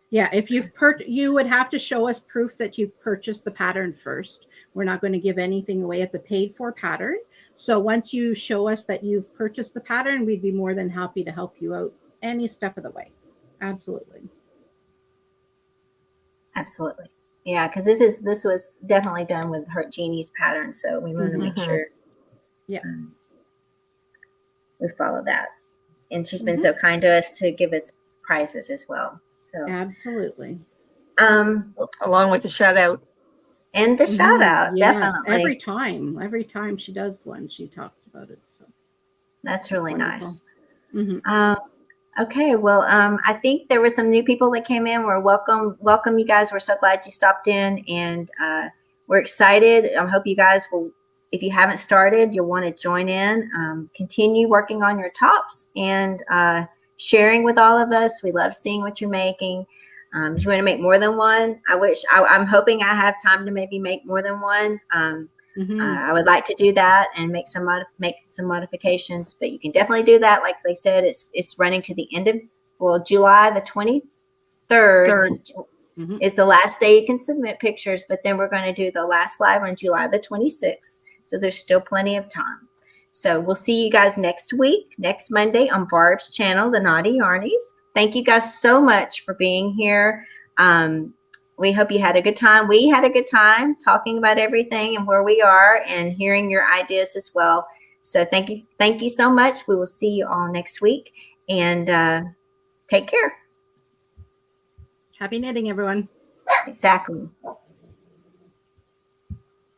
Yeah, if you would have to show us proof that you've purchased the pattern first. We're not going to give anything away. It's a paid for pattern. So once you show us that you've purchased the pattern, we'd be more than happy to help you out any step of the way. Absolutely. Absolutely. Yeah, because this was definitely done with Jeannie's pattern. So we want to make sure we follow that. And she's been so kind to us to give us prizes as well. So absolutely. Along with the shout out. And the shout out, definitely. Every time she does one, she talks about it. So that's really nice. Okay, well, I think there were some new people that came in. We're welcome, you guys. We're so glad you stopped in, and we're excited. I hope you guys will, if you haven't started, you'll want to join in. Continue working on your tops and sharing with all of us. We love seeing what you're making. If you want to make more than one, I'm hoping I have time to maybe make more than one. I would like to do that and make some modifications, but you can definitely do that. Like they said, it's running to the end of July the 23rd is the last day you can submit pictures, but then we're going to do the last live on July the 26th. So there's still plenty of time. So we'll see you guys next week, next Monday on Barb's channel, The Naughty Yarnies. Thank you guys so much for being here. We hope you had a good time. We had a good time talking about everything and where we are and hearing your ideas as well. So thank you so much. We will see you all next week, and take care. Happy knitting, everyone. Exactly.